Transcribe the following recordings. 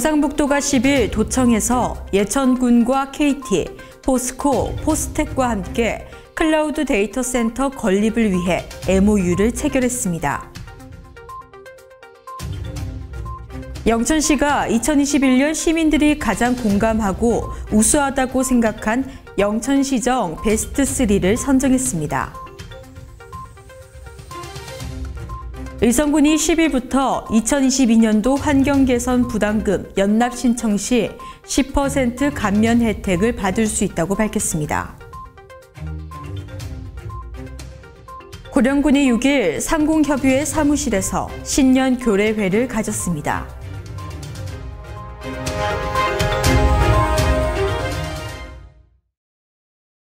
경상북도가 10일 도청에서 예천군과 KT, 포스코, 포스텍과 함께 클라우드 데이터 센터 건립을 위해 MOU를 체결했습니다. 영천시가 2021년 시민들이 가장 공감하고 우수하다고 생각한 영천시정 베스트 3를 선정했습니다. 일성군이 10일부터 2022년도 환경개선 부담금 연납 신청 시 10% 감면 혜택을 받을 수 있다고 밝혔습니다. 고령군이 6일 상공협의회 사무실에서 신년 교례회를 가졌습니다.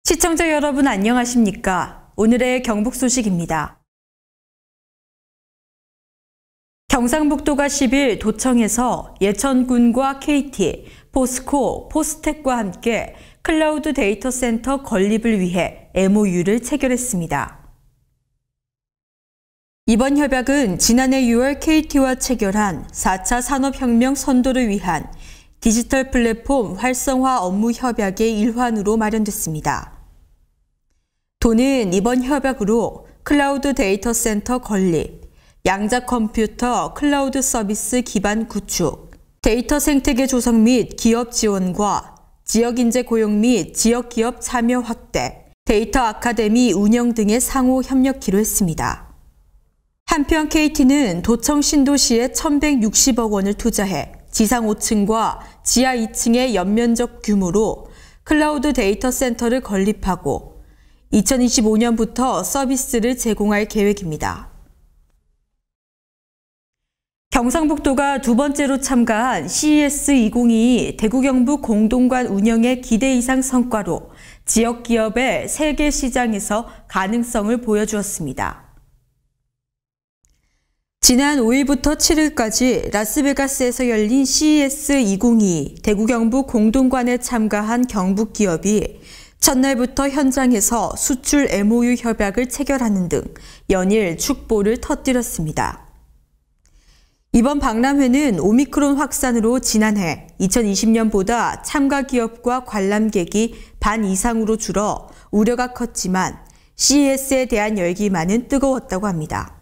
시청자 여러분 안녕하십니까? 오늘의 경북 소식입니다. 경상북도가 10일 도청에서 예천군과 KT, 포스코, 포스텍과 함께 클라우드 데이터 센터 건립을 위해 MOU를 체결했습니다. 이번 협약은 지난해 6월 KT와 체결한 4차 산업혁명 선도를 위한 디지털 플랫폼 활성화 업무 협약의 일환으로 마련됐습니다. 도는 이번 협약으로 클라우드 데이터 센터 건립, 양자 컴퓨터 클라우드 서비스 기반 구축, 데이터 생태계 조성 및 기업 지원과 지역인재 고용 및 지역기업 참여 확대, 데이터 아카데미 운영 등의 상호 협력키로 했습니다. 한편 KT는 도청 신도시에 1,160억 원을 투자해 지상 5층과 지하 2층의 연면적 규모로 클라우드 데이터 센터를 건립하고 2025년부터 서비스를 제공할 계획입니다. 경상북도가 두 번째로 참가한 CES 2022 대구 경북 공동관 운영의 기대 이상 성과로 지역 기업의 세계 시장에서 가능성을 보여주었습니다. 지난 5일부터 7일까지 라스베가스에서 열린 CES 2022 대구 경북 공동관에 참가한 경북 기업이 첫날부터 현장에서 수출 MOU 협약을 체결하는 등 연일 축보를 터뜨렸습니다. 이번 박람회는 오미크론 확산으로 지난해 2020년보다 참가 기업과 관람객이 반 이상으로 줄어 우려가 컸지만 CES에 대한 열기만은 뜨거웠다고 합니다.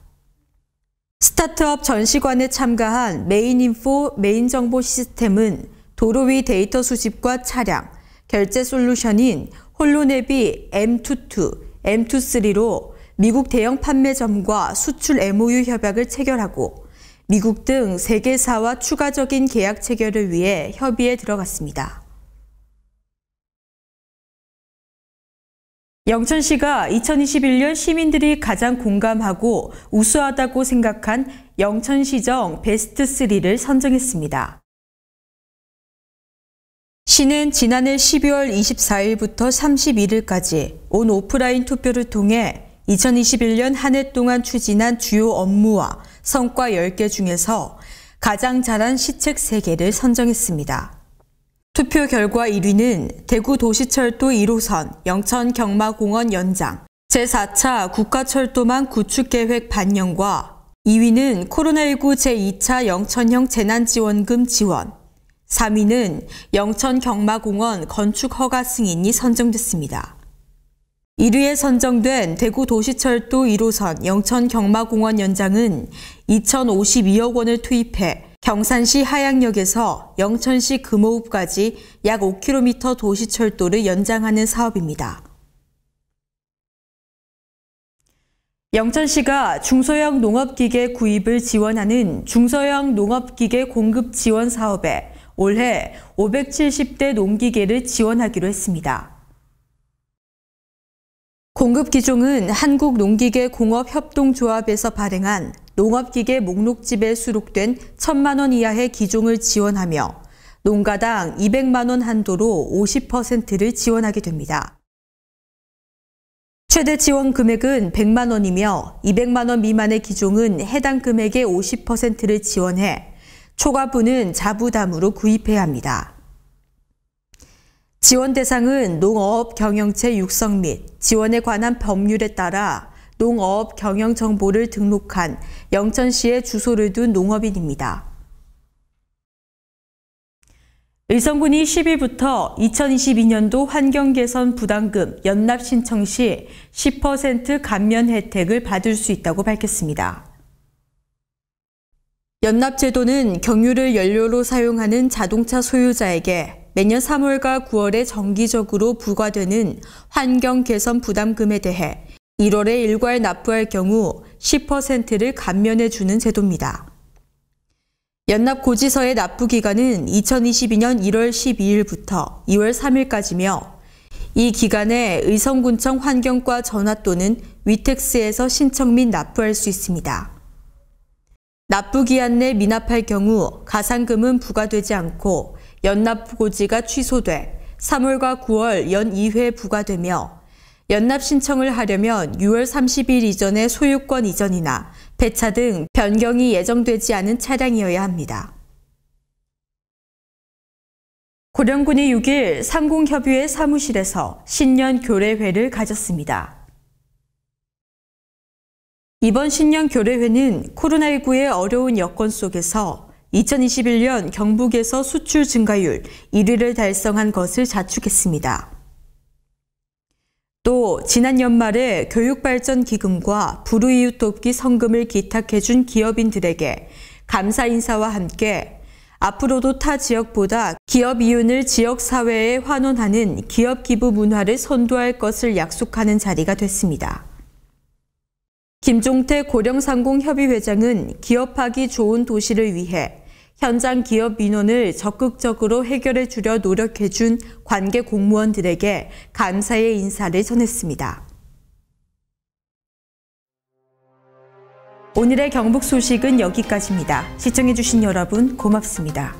스타트업 전시관에 참가한 메인인포 메인정보 시스템은 도로 위 데이터 수집과 차량, 결제 솔루션인 홀로네비 M22, M23로 미국 대형 판매점과 수출 MOU 협약을 체결하고 미국 등 세계사와 추가적인 계약 체결을 위해 협의에 들어갔습니다. 영천시가 2021년 시민들이 가장 공감하고 우수하다고 생각한 영천시정 베스트 3를 선정했습니다. 시는 지난해 12월 24일부터 31일까지 온 오프라인 투표를 통해 2021년 한 해 동안 추진한 주요 업무와 성과 10개 중에서 가장 잘한 시책 3개를 선정했습니다. 투표 결과 1위는 대구 도시철도 1호선 영천경마공원 연장, 제4차 국가철도망 구축계획 반영과 2위는 코로나19 제2차 영천형 재난지원금 지원, 3위는 영천경마공원 건축 허가 승인이 선정됐습니다. 1위에 선정된 대구 도시철도 1호선 영천경마공원 연장은 2,052억 원을 투입해 경산시 하양역에서 영천시 금호읍까지 약 5km 도시철도를 연장하는 사업입니다. 영천시가 중소형 농업기계 구입을 지원하는 중소형 농업기계 공급 지원 사업에 올해 570대 농기계를 지원하기로 했습니다. 공급 기종은 한국농기계공업협동조합에서 발행한 농업기계 목록집에 수록된 1,000만 원 이하의 기종을 지원하며 농가당 200만 원 한도로 50%를 지원하게 됩니다. 최대 지원 금액은 100만 원이며 200만 원 미만의 기종은 해당 금액의 50%를 지원해 초과분은 자부담으로 구입해야 합니다. 지원 대상은 농어업 경영체 육성 및 지원에 관한 법률에 따라 농어업 경영 정보를 등록한 영천시에 주소를 둔 농업인입니다. 의성군이 10일부터 2022년도 환경개선 부담금 연납 신청 시 10% 감면 혜택을 받을 수 있다고 밝혔습니다. 연납제도는 경유를 연료로 사용하는 자동차 소유자에게 매년 3월과 9월에 정기적으로 부과되는 환경개선 부담금에 대해 1월에 일괄 납부할 경우 10%를 감면해 주는 제도입니다. 연납 고지서의 납부 기간은 2022년 1월 12일부터 2월 3일까지며 이 기간에 의성군청 환경과 전화 또는 위텍스에서 신청 및 납부할 수 있습니다. 납부 기한 내 미납할 경우 가산금은 부과되지 않고 연납 고지가 취소돼 3월과 9월 연 2회 부과되며 연납 신청을 하려면 6월 30일 이전에 소유권 이전이나 폐차 등 변경이 예정되지 않은 차량이어야 합니다. 고령군이 6일 상공협의회 사무실에서 신년 교례회를 가졌습니다. 이번 신년 교례회는 코로나19의 어려운 여건 속에서 2021년 경북에서 수출 증가율 1위를 달성한 것을 자축했습니다. 또 지난 연말에 교육발전기금과 불우이웃 돕기 성금을 기탁해준 기업인들에게 감사 인사와 함께 앞으로도 타 지역보다 기업 이윤을 지역사회에 환원하는 기업 기부 문화를 선도할 것을 약속하는 자리가 됐습니다. 김종태 고령상공협의회장은 기업하기 좋은 도시를 위해 현장 기업 민원을 적극적으로 해결해 주려 노력해 준 관계 공무원들에게 감사의 인사를 전했습니다. 오늘의 경북 소식은 여기까지입니다. 시청해 주신 여러분 고맙습니다.